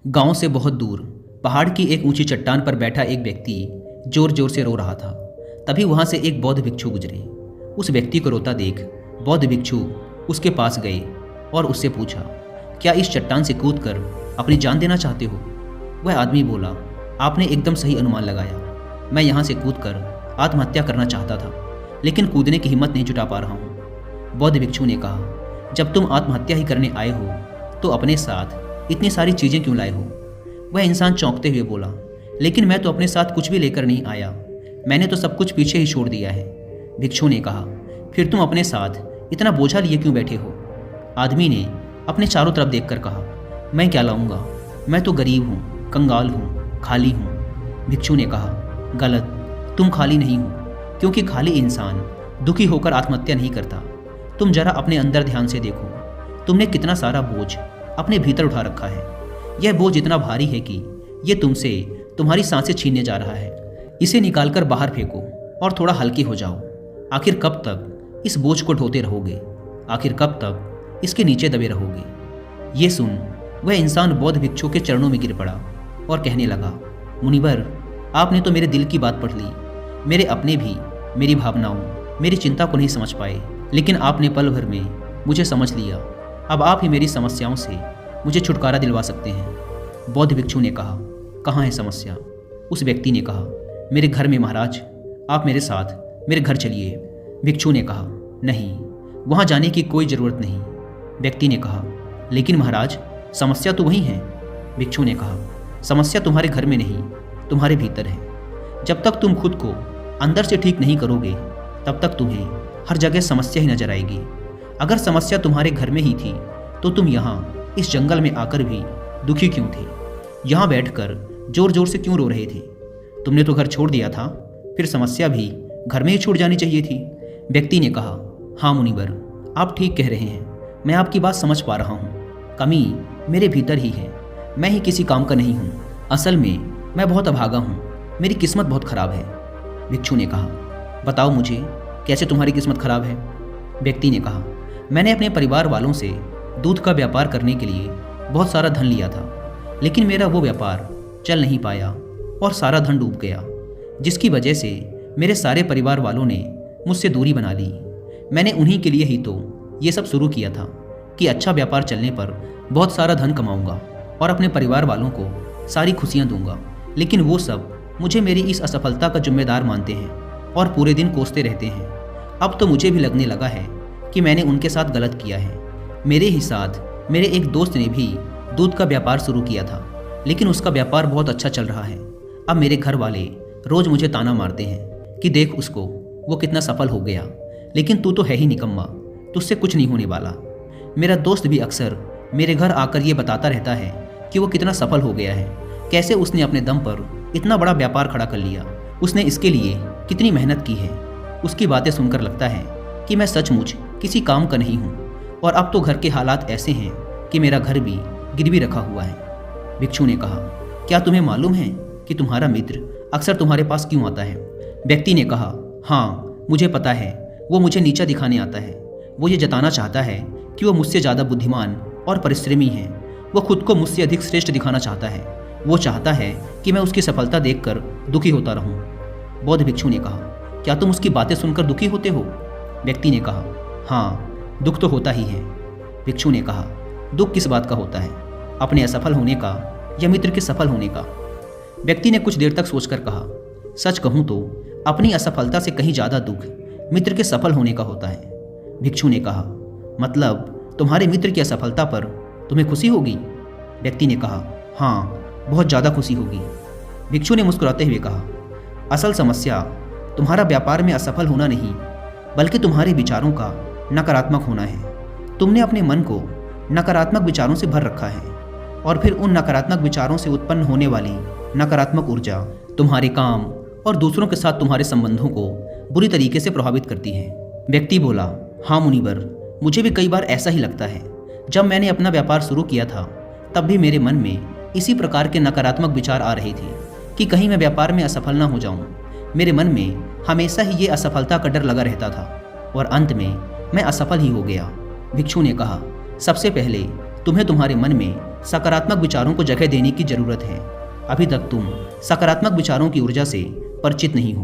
गांव से बहुत दूर पहाड़ की एक ऊंची चट्टान पर बैठा एक व्यक्ति जोर जोर से रो रहा था। तभी वहां से एक बौद्ध भिक्षु गुजरे। उस व्यक्ति को रोता देख बौद्ध भिक्षु उसके पास गए और उससे पूछा, क्या इस चट्टान से कूदकर अपनी जान देना चाहते हो? वह आदमी बोला, आपने एकदम सही अनुमान लगाया। मैं यहाँ से कूदकर आत्महत्या करना चाहता था, लेकिन कूदने की हिम्मत नहीं जुटा पा रहा हूँ। बौद्ध भिक्षु ने कहा, जब तुम आत्महत्या ही करने आए हो तो अपने साथ इतनी सारी चीज़ें क्यों लाए हो? वह इंसान चौंकते हुए बोला, लेकिन मैं तो अपने साथ कुछ भी लेकर नहीं आया, मैंने तो सब कुछ पीछे ही छोड़ दिया है। भिक्षु ने कहा, फिर तुम अपने साथ इतना बोझा लिए क्यों बैठे हो? आदमी ने अपने चारों तरफ देखकर कहा, मैं क्या लाऊंगा, मैं तो गरीब हूँ, कंगाल हूँ, खाली हूँ। भिक्षु ने कहा, गलत, तुम खाली नहीं हो, क्योंकि खाली इंसान दुखी होकर आत्महत्या नहीं करता। तुम जरा अपने अंदर ध्यान से देखो, तुमने कितना सारा बोझ अपने भीतर उठा रखा है। यह बोझ इतना भारी है कि यह तुमसे तुम्हारी सांसें छीनने जा रहा है। इसे निकालकर बाहर फेंको और थोड़ा हल्के हो जाओ। आखिर कब तक इस बोझ को ढोते रहोगे? आखिर कब तक इसके नीचे दबे रहोगे? ये सुन वह इंसान बौद्ध भिक्षु के चरणों में गिर पड़ा और कहने लगा, मुनिवर, आपने तो मेरे दिल की बात पढ़ ली। मेरे अपने भी मेरी भावनाओं, मेरी चिंता को नहीं समझ पाए, लेकिन आपने पल भर में मुझे समझ लिया। अब आप ही मेरी समस्याओं से मुझे छुटकारा दिलवा सकते हैं। बौद्ध भिक्षु ने कहा, कहाँ है समस्या? उस व्यक्ति ने कहा, मेरे घर में महाराज, आप मेरे साथ मेरे घर चलिए। भिक्षु ने कहा, नहीं, वहाँ जाने की कोई ज़रूरत नहीं। व्यक्ति ने कहा, लेकिन महाराज, समस्या तो वही है। भिक्षु ने कहा, समस्या तुम्हारे घर में नहीं, तुम्हारे भीतर है। जब तक तुम खुद को अंदर से ठीक नहीं करोगे, तब तक तुम्हें हर जगह समस्या ही नजर आएगी। अगर समस्या तुम्हारे घर में ही थी तो तुम यहाँ इस जंगल में आकर भी दुखी क्यों थे? यहाँ बैठकर जोर जोर से क्यों रो रहे थे? तुमने तो घर छोड़ दिया था, फिर समस्या भी घर में ही छूट जानी चाहिए थी। व्यक्ति ने कहा, हाँ मुनिवर, आप ठीक कह रहे हैं, मैं आपकी बात समझ पा रहा हूँ। कमी मेरे भीतर ही है, मैं ही किसी काम का नहीं हूँ। असल में मैं बहुत अभागा हूँ, मेरी किस्मत बहुत खराब है। भिक्षु ने कहा, बताओ मुझे, कैसे तुम्हारी किस्मत खराब है? व्यक्ति ने कहा, मैंने अपने परिवार वालों से दूध का व्यापार करने के लिए बहुत सारा धन लिया था, लेकिन मेरा वो व्यापार चल नहीं पाया और सारा धन डूब गया, जिसकी वजह से मेरे सारे परिवार वालों ने मुझसे दूरी बना ली। मैंने उन्हीं के लिए ही तो ये सब शुरू किया था कि अच्छा व्यापार चलने पर बहुत सारा धन कमाऊंगा और अपने परिवार वालों को सारी खुशियाँ दूंगा, लेकिन वो सब मुझे मेरी इस असफलता का जिम्मेदार मानते हैं और पूरे दिन कोसते रहते हैं। अब तो मुझे भी लगने लगा है कि मैंने उनके साथ गलत किया है। मेरे ही साथ मेरे एक दोस्त ने भी दूध का व्यापार शुरू किया था, लेकिन उसका व्यापार बहुत अच्छा चल रहा है। अब मेरे घर वाले रोज़ मुझे ताना मारते हैं कि देख उसको, वो कितना सफल हो गया, लेकिन तू तो है ही निकम्मा, तुझसे कुछ नहीं होने वाला। मेरा दोस्त भी अक्सर मेरे घर आकर ये बताता रहता है कि वो कितना सफल हो गया है, कैसे उसने अपने दम पर इतना बड़ा व्यापार खड़ा कर लिया, उसने इसके लिए कितनी मेहनत की है। उसकी बातें सुनकर लगता है कि मैं सचमुच किसी काम का नहीं हूँ, और अब तो घर के हालात ऐसे हैं कि मेरा घर भी गिरवी रखा हुआ है। भिक्षु ने कहा, क्या तुम्हें मालूम है कि तुम्हारा मित्र अक्सर तुम्हारे पास क्यों आता है? व्यक्ति ने कहा, हाँ मुझे पता है, वो मुझे नीचा दिखाने आता है। वो ये जताना चाहता है कि वो मुझसे ज़्यादा बुद्धिमान और परिश्रमी है। वो खुद को मुझसे अधिक श्रेष्ठ दिखाना चाहता है। वो चाहता है कि मैं उसकी सफलता देखकर दुखी होता रहूं। बौद्ध भिक्षु ने कहा, क्या तुम उसकी बातें सुनकर दुखी होते हो? व्यक्ति ने कहा, हाँ, दुख तो होता ही है। भिक्षु ने कहा, दुख किस बात का होता है, अपने असफल होने का या मित्र के सफल होने का? व्यक्ति ने कुछ देर तक सोचकर कहा, सच कहूँ तो अपनी असफलता से कहीं ज़्यादा दुख मित्र के सफल होने का होता है। भिक्षु ने कहा, मतलब तुम्हारे मित्र की असफलता पर तुम्हें खुशी होगी? व्यक्ति ने कहा, हाँ, बहुत ज़्यादा खुशी होगी। भिक्षु ने मुस्कुराते हुए कहा, असल समस्या तुम्हारा व्यापार में असफल होना नहीं, बल्कि तुम्हारे विचारों का नकारात्मक होना है। तुमने अपने मन को नकारात्मक विचारों से भर रखा है, और फिर उन नकारात्मक विचारों से उत्पन्न होने वाली नकारात्मक ऊर्जा तुम्हारे काम और दूसरों के साथ तुम्हारे संबंधों को बुरी तरीके से प्रभावित करती है। व्यक्ति बोला, हाँ मुनिवर, मुझे भी कई बार ऐसा ही लगता है। जब मैंने अपना व्यापार शुरू किया था, तब भी मेरे मन में इसी प्रकार के नकारात्मक विचार आ रहे थे कि कहीं मैं व्यापार में असफल ना हो जाऊं। मेरे मन में हमेशा ही ये असफलता का डर लगा रहता था, और अंत में मैं असफल ही हो गया। भिक्षु ने कहा, सबसे पहले तुम्हें तुम्हारे मन में सकारात्मक विचारों को जगह देने की जरूरत है। अभी तक तुम सकारात्मक विचारों की ऊर्जा से परिचित नहीं हो।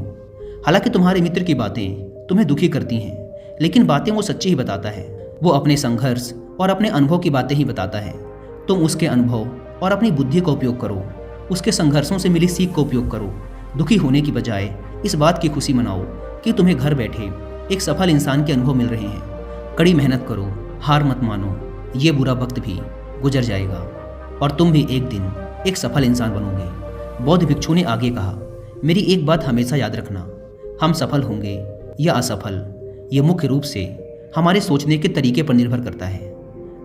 हालांकि तुम्हारे मित्र की बातें तुम्हें दुखी करती हैं, लेकिन बातें वो सच्ची ही बताता है। वो अपने संघर्ष और अपने अनुभव की बातें ही बताता है। तुम उसके अनुभव और अपनी बुद्धि का उपयोग करो, उसके संघर्षों से मिली सीख का उपयोग करो। दुखी होने की बजाय इस बात की खुशी मनाओ कि तुम्हें घर बैठे एक सफल इंसान के अनुभव मिल रहे हैं। कड़ी मेहनत करो, हार मत मानो। ये बुरा वक्त भी गुजर जाएगा और तुम भी एक दिन एक सफल इंसान बनोगे। बौद्ध भिक्षु ने आगे कहा, मेरी एक बात हमेशा याद रखना, हम सफल होंगे या असफल, ये मुख्य रूप से हमारे सोचने के तरीके पर निर्भर करता है।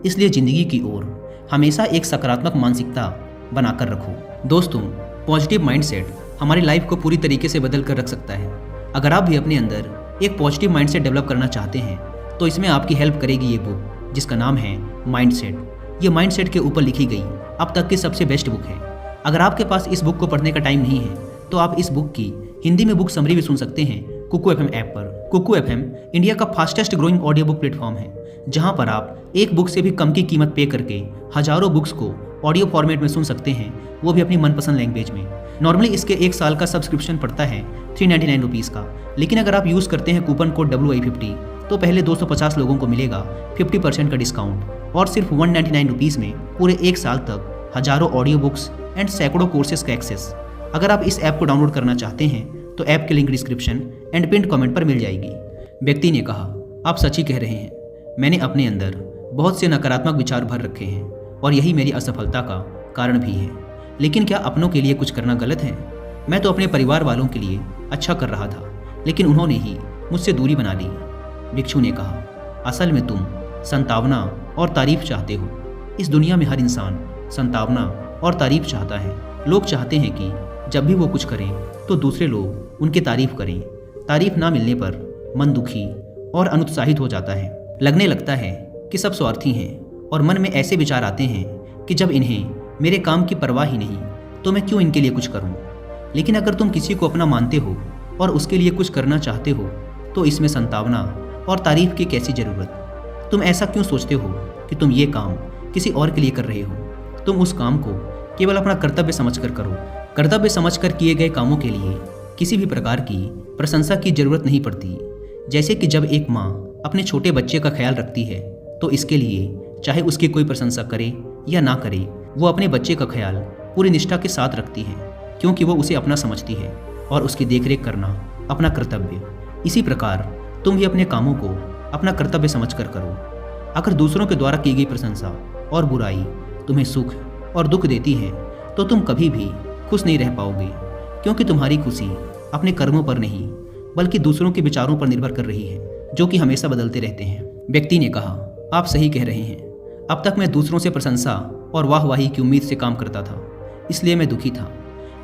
इसलिए ज़िंदगी की ओर हमेशा एक सकारात्मक मानसिकता बनाकर रखो। दोस्तों, पॉजिटिव माइंडसेट हमारी लाइफ को पूरी तरीके से बदल कर रख सकता है। अगर आप भी अपने अंदर एक पॉजिटिव माइंडसेट डेवलप करना चाहते हैं तो इसमें आपकी हेल्प करेगी ये बुक, जिसका नाम है माइंडसेट। ये माइंडसेट के ऊपर लिखी गई अब तक की सबसे बेस्ट बुक है। अगर आपके पास इस बुक को पढ़ने का टाइम नहीं है तो आप इस बुक की हिंदी में बुक समरी भी सुन सकते हैं कुकू एफएम ऐप पर। कुकू एफएम इंडिया का fastest growing audio book platform है, जहां पर आप एक बुक से भी कम की कीमत पे करके हजारों बुक्स को ऑडियो फॉर्मेट में सुन सकते हैं, वो भी अपनी मनपसंद लैंग्वेज में। नॉर्मली इसके 1 साल का सब्सक्रिप्शन पड़ता है 399 रुपीज़ का, लेकिन अगर आप यूज़ करते हैं कूपन कोड WI50 तो पहले 250 लोगों को मिलेगा 50% का डिस्काउंट और सिर्फ 199 रुपीज़ में पूरे 1 साल तक हजारों ऑडियो बुक्स एंड सैकड़ों कोर्सेज का एक्सेस। अगर आप इस ऐप को डाउनलोड करना चाहते हैं तो ऐप की link description and pin comment पर मिल जाएगी। व्यक्ति ने कहा, आप सच ही कह रहे हैं, मैंने अपने अंदर बहुत से नकारात्मक विचार भर रखे हैं और यही मेरी असफलता का कारण भी है। लेकिन क्या अपनों के लिए कुछ करना गलत है? मैं तो अपने परिवार वालों के लिए अच्छा कर रहा था, लेकिन उन्होंने ही मुझसे दूरी बना ली। भिक्षु ने कहा, असल में तुम संतावना और तारीफ चाहते हो। इस दुनिया में हर इंसान संतावना और तारीफ चाहता है। लोग चाहते हैं कि जब भी वो कुछ करें तो दूसरे लोग उनकी तारीफ करें। तारीफ ना मिलने पर मन दुखी और अनुत्साहित हो जाता है। लगने लगता है कि सब स्वार्थी हैं और मन में ऐसे विचार आते हैं कि जब इन्हें मेरे काम की परवाह ही नहीं तो मैं क्यों इनके लिए कुछ करूं। लेकिन अगर तुम किसी को अपना मानते हो और उसके लिए कुछ करना चाहते हो तो इसमें संतावना और तारीफ की कैसी ज़रूरत? तुम ऐसा क्यों सोचते हो कि तुम ये काम किसी और के लिए कर रहे हो? तुम उस काम को केवल अपना कर्तव्य समझकर करो। कर्तव्य समझकर किए गए कामों के लिए किसी भी प्रकार की प्रशंसा की जरूरत नहीं पड़ती। जैसे कि जब एक माँ अपने छोटे बच्चे का ख्याल रखती है तो इसके लिए चाहे उसकी कोई प्रशंसा करे या ना करे, वो अपने बच्चे का ख्याल पूरी निष्ठा के साथ रखती है, क्योंकि वो उसे अपना समझती है और उसकी देखरेख करना अपना कर्तव्य। इसी प्रकार तुम भी अपने कामों को अपना कर्तव्य समझकर करो। अगर दूसरों के द्वारा की गई प्रशंसा और बुराई तुम्हें सुख और दुख देती है तो तुम कभी भी खुश नहीं रह पाओगे, क्योंकि तुम्हारी खुशी अपने कर्मों पर नहीं बल्कि दूसरों के विचारों पर निर्भर कर रही है, जो कि हमेशा बदलते रहते हैं। व्यक्ति ने कहा, आप सही कह रहे हैं। अब तक मैं दूसरों से प्रशंसा और वाहवाही की उम्मीद से काम करता था, इसलिए मैं दुखी था।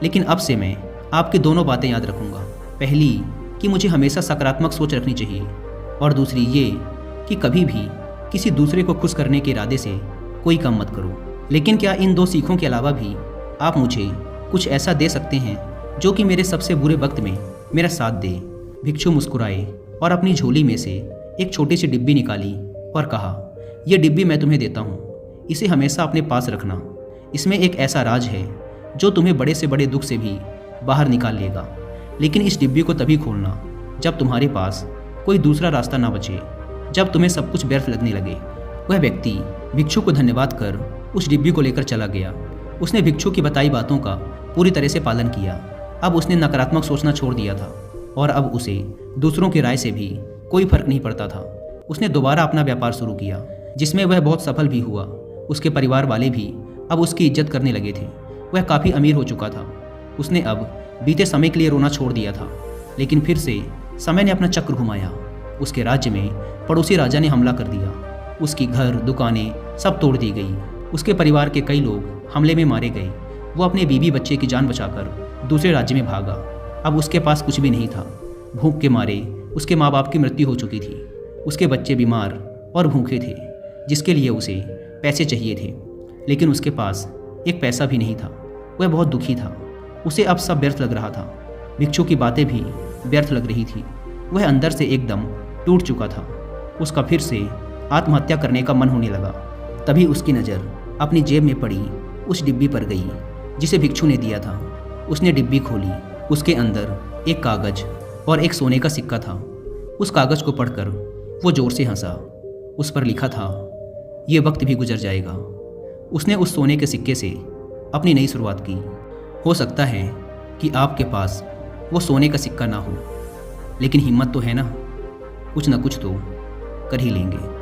लेकिन अब से मैं आपकी दोनों बातें याद रखूंगा। पहली कि मुझे हमेशा सकारात्मक सोच रखनी चाहिए और दूसरी ये कि कभी भी किसी दूसरे को खुश करने के इरादे से कोई काम मत करो। लेकिन क्या इन 2 सीखों के अलावा भी आप मुझे कुछ ऐसा दे सकते हैं जो कि मेरे सबसे बुरे वक्त में मेरा साथ दे? भिक्षु मुस्कुराए और अपनी झोली में से एक छोटी सी डिब्बी निकाली और कहा, यह डिब्बी मैं तुम्हें देता हूँ, इसे हमेशा अपने पास रखना। इसमें एक ऐसा राज है जो तुम्हें बड़े से बड़े दुख से भी बाहर निकाल लेगा। लेकिन इस डिब्बी को तभी खोलना जब तुम्हारे पास कोई दूसरा रास्ता ना बचे, जब तुम्हें सब कुछ व्यर्थ लगने लगे। वह व्यक्ति भिक्षु को धन्यवाद कर उस डिब्बी को लेकर चला गया। उसने भिक्षु की बताई बातों का पूरी तरह से पालन किया। अब उसने नकारात्मक सोचना छोड़ दिया था और अब उसे दूसरों की राय से भी कोई फर्क नहीं पड़ता था। उसने दोबारा अपना व्यापार शुरू किया, जिसमें वह बहुत सफल भी हुआ। उसके परिवार वाले भी अब उसकी इज्जत करने लगे थे। वह काफ़ी अमीर हो चुका था। उसने अब बीते समय के लिए रोना छोड़ दिया था, लेकिन फिर से समय ने अपना चक्र घुमाया। उसके राज्य में पड़ोसी राजा ने हमला कर दिया। उसकी घर दुकानें सब तोड़ दी गई। उसके परिवार के कई लोग हमले में मारे गए। वो अपने बीवी बच्चे की जान बचाकर दूसरे राज्य में भागा। अब उसके पास कुछ भी नहीं था। भूख के मारे उसके माँ बाप की मृत्यु हो चुकी थी। उसके बच्चे बीमार और भूखे थे, जिसके लिए उसे पैसे चाहिए थे, लेकिन उसके पास एक पैसा भी नहीं था। वह बहुत दुखी था। उसे अब सब व्यर्थ लग रहा था। भिक्षु की बातें भी व्यर्थ लग रही थी। वह अंदर से एकदम टूट चुका था। उसका फिर से आत्महत्या करने का मन होने लगा। तभी उसकी नज़र अपनी जेब में पड़ी उस डिब्बी पर गई जिसे भिक्षु ने दिया था। उसने डिब्बी खोली। उसके अंदर एक कागज़ और एक सोने का सिक्का था। उस कागज़ को पढ़कर वो ज़ोर से हंसा। उस पर लिखा था, ये वक्त भी गुजर जाएगा। उसने उस सोने के सिक्के से अपनी नई शुरुआत की। हो सकता है कि आपके पास वो सोने का सिक्का ना हो, लेकिन हिम्मत तो है ना, कुछ तो कर ही लेंगे।